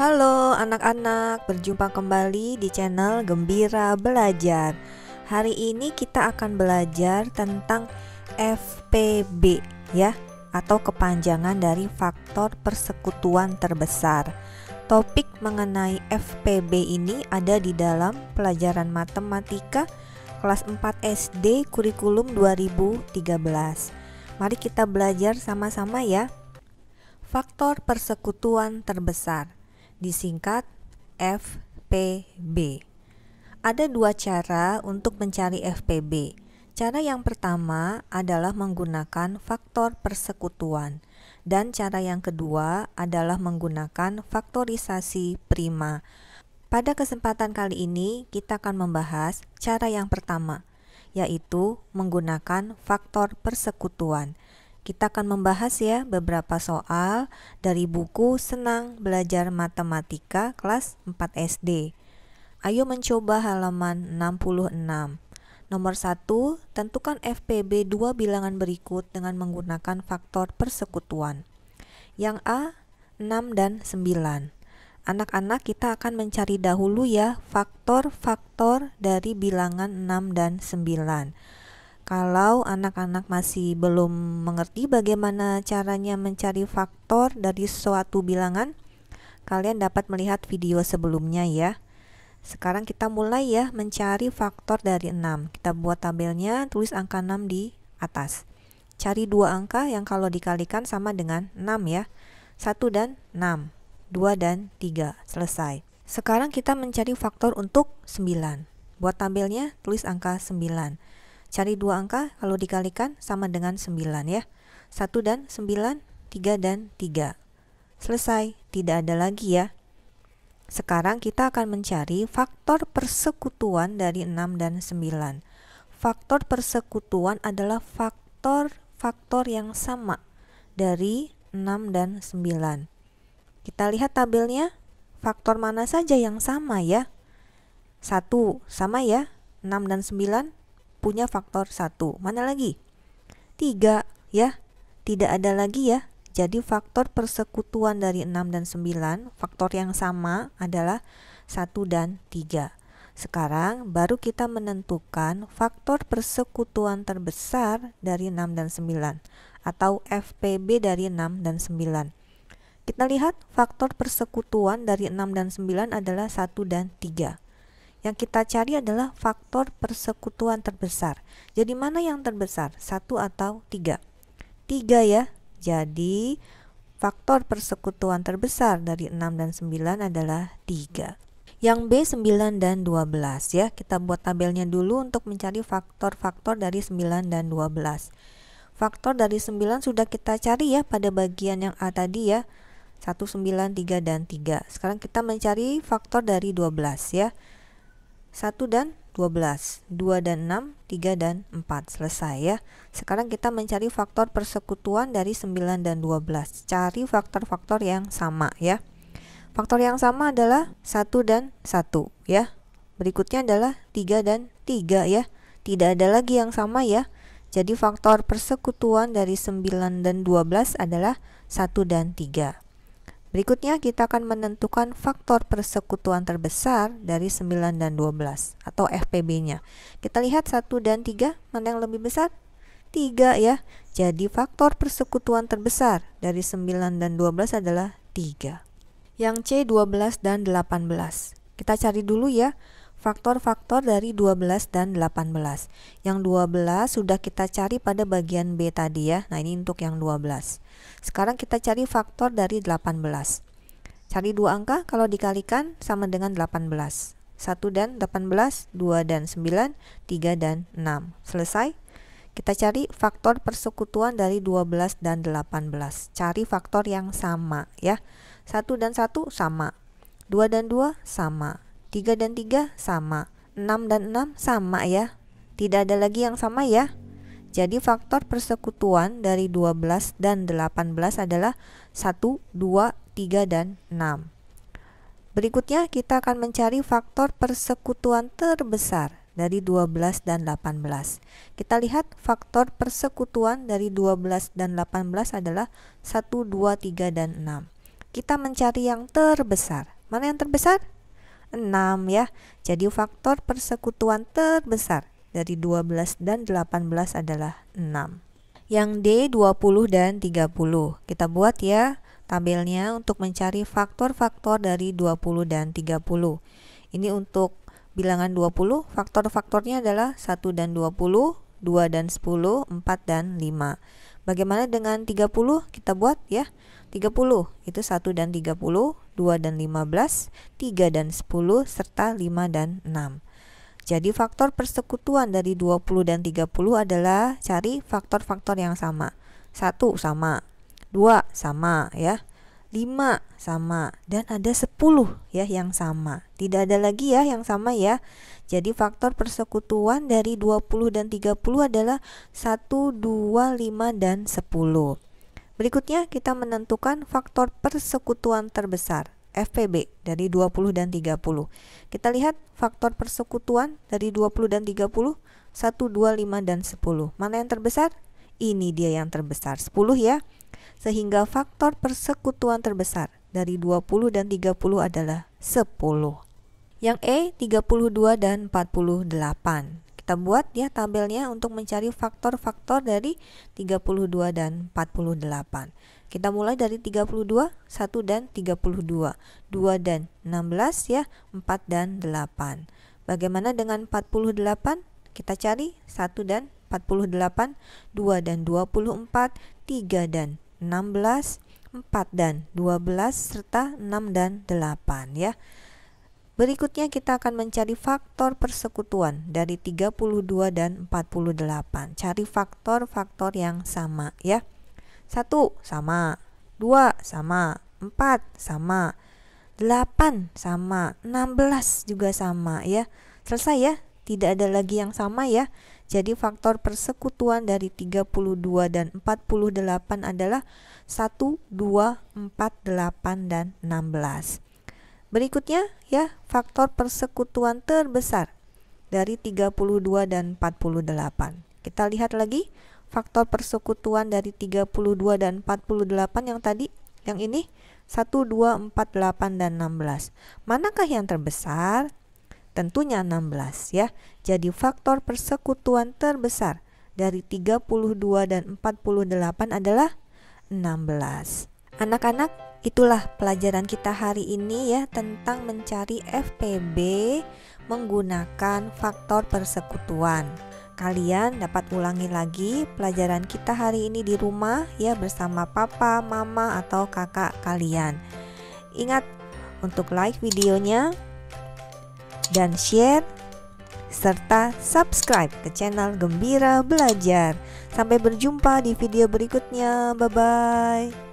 Halo anak-anak, berjumpa kembali di channel Gembira Belajar. Hari ini kita akan belajar tentang FPB ya, atau kepanjangan dari faktor persekutuan terbesar. Topik mengenai FPB ini ada di dalam pelajaran matematika kelas 4 SD kurikulum 2013. Mari kita belajar sama-sama ya. Faktor persekutuan terbesar, disingkat FPB. Ada dua cara untuk mencari FPB. Cara yang pertama adalah menggunakan faktor persekutuan, dan cara yang kedua adalah menggunakan faktorisasi prima. Pada kesempatan kali ini kita akan membahas cara yang pertama, yaitu menggunakan faktor persekutuan. Kita akan membahas ya beberapa soal dari buku Senang Belajar Matematika kelas 4 SD. Ayo mencoba halaman 66. Nomor 1, tentukan FPB dua bilangan berikut dengan menggunakan faktor persekutuan. Yang A, 6 dan 9. Anak-anak, kita akan mencari dahulu ya faktor-faktor dari bilangan 6 dan 9. Kalau anak-anak masih belum mengerti bagaimana caranya mencari faktor dari suatu bilangan, kalian dapat melihat video sebelumnya ya. Sekarang kita mulai ya mencari faktor dari 6. Kita buat tabelnya, tulis angka 6 di atas. Cari dua angka yang kalau dikalikan sama dengan 6 ya. 1 dan 6, 2 dan 3, selesai. Sekarang kita mencari faktor untuk 9. Buat tabelnya, tulis angka 9. Cari dua angka kalau dikalikan sama dengan 9 ya. 1 dan 9, 3 dan 3. Selesai, tidak ada lagi ya. Sekarang kita akan mencari faktor persekutuan dari 6 dan 9. Faktor persekutuan adalah faktor-faktor yang sama dari 6 dan 9. Kita lihat tabelnya, faktor mana saja yang sama ya. 1 sama ya, 6 dan 9 punya faktor 1. Mana lagi? 3 ya. Tidak ada lagi ya. Jadi faktor persekutuan dari 6 dan 9, faktor yang sama adalah 1 dan 3. Sekarang baru kita menentukan faktor persekutuan terbesar dari 6 dan 9 atau FPB dari 6 dan 9. Kita lihat faktor persekutuan dari 6 dan 9 adalah 1 dan 3. Yang kita cari adalah faktor persekutuan terbesar. Jadi mana yang terbesar? 1 atau 3? 3 ya. Jadi faktor persekutuan terbesar dari 6 dan 9 adalah 3. Yang B 9 dan 12 ya. Kita buat tabelnya dulu untuk mencari faktor-faktor dari 9 dan 12. Faktor dari 9 sudah kita cari ya pada bagian yang A tadi ya. 1, 9, 3 dan 3. Sekarang kita mencari faktor dari 12 ya. 1 dan 12, 2 dan 6, 3 dan 4, selesai ya. Sekarang kita mencari faktor persekutuan dari 9 dan 12. Cari faktor-faktor yang sama ya. Faktor yang sama adalah 1 dan 1 ya. Berikutnya adalah 3 dan 3 ya. Tidak ada lagi yang sama ya. Jadi faktor persekutuan dari 9 dan 12 adalah 1 dan 3. Berikutnya kita akan menentukan faktor persekutuan terbesar dari 9 dan 12 atau FPB-nya. Kita lihat 1 dan 3, mana yang lebih besar? 3 ya. Jadi faktor persekutuan terbesar dari 9 dan 12 adalah 3. Yang C 12 dan 18. Kita cari dulu ya faktor-faktor dari 12 dan 18. Yang 12 sudah kita cari pada bagian B tadi ya. Nah, ini untuk yang 12. Sekarang kita cari faktor dari 18. Cari dua angka kalau dikalikan sama dengan 18. 1 dan 18, 2 dan 9, 3 dan 6. Selesai. Kita cari faktor persekutuan dari 12 dan 18. Cari faktor yang sama ya. 1 dan 1 sama. 2 dan 2 sama. 3 dan 3 sama, 6 dan 6 sama ya. Tidak ada lagi yang sama ya. Jadi faktor persekutuan dari 12 dan 18 adalah 1, 2, 3, dan 6. Berikutnya kita akan mencari faktor persekutuan terbesar dari 12 dan 18. Kita lihat faktor persekutuan dari 12 dan 18 adalah 1, 2, 3, dan 6. kita mencari yang terbesar. Mana yang terbesar? 6 ya. Jadi faktor persekutuan terbesar dari 12 dan 18 adalah 6. Yang D 20 dan 30. Kita buat ya tabelnya untuk mencari faktor-faktor dari 20 dan 30. Ini untuk bilangan 20, faktor-faktornya adalah 1 dan 20, 2 dan 10, 4 dan 5. Bagaimana dengan 30? Kita buat ya. 30 itu 1 dan 30, 2 dan 15, 3 dan 10, serta 5 dan 6. Jadi faktor persekutuan dari 20 dan 30 adalah cari faktor-faktor yang sama. 1 sama, 2 sama ya, 5 sama, dan ada 10 ya yang sama. Tidak ada lagi ya yang sama ya. Jadi faktor persekutuan dari 20 dan 30 adalah 1, 2, 5, dan 10. Berikutnya kita menentukan faktor persekutuan terbesar FPB dari 20 dan 30. Kita lihat faktor persekutuan dari 20 dan 30, 1, 2, 5, dan 10. Mana yang terbesar? Ini dia yang terbesar, 10 ya. Sehingga faktor persekutuan terbesar dari 20 dan 30 adalah 10. Yang E 32 dan 48. Kita buat ya tabelnya untuk mencari faktor-faktor dari 32 dan 48. Kita mulai dari 32, 1 dan 32, 2 dan 16 ya, 4 dan 8. Bagaimana dengan 48? Kita cari 1 dan 48, 2 dan 24, 3 dan 16, 4 dan 12, serta 6 dan 8 ya. Berikutnya kita akan mencari faktor persekutuan dari 32 dan 48. Cari faktor-faktor yang sama ya. 1 sama, 2 sama, 4 sama, 8 sama, 16 juga sama ya. Selesai ya, tidak ada lagi yang sama ya. Jadi faktor persekutuan dari 32 dan 48 adalah 1, 2, 4, 8, dan 16. Berikutnya ya, faktor persekutuan terbesar dari 32 dan 48. Kita lihat lagi faktor persekutuan dari 32 dan 48 yang tadi, yang ini 1, 2, 4, 8, dan 16. Manakah yang terbesar? Tentunya 16 ya. Jadi faktor persekutuan terbesar dari 32 dan 48 adalah 16. Anak-anak, itulah pelajaran kita hari ini ya tentang mencari FPB menggunakan faktor persekutuan. Kalian dapat ulangi lagi pelajaran kita hari ini di rumah ya bersama papa, mama, atau kakak kalian. Ingat untuk like videonya dan share serta subscribe ke channel Gembira Belajar. Sampai berjumpa di video berikutnya. Bye bye.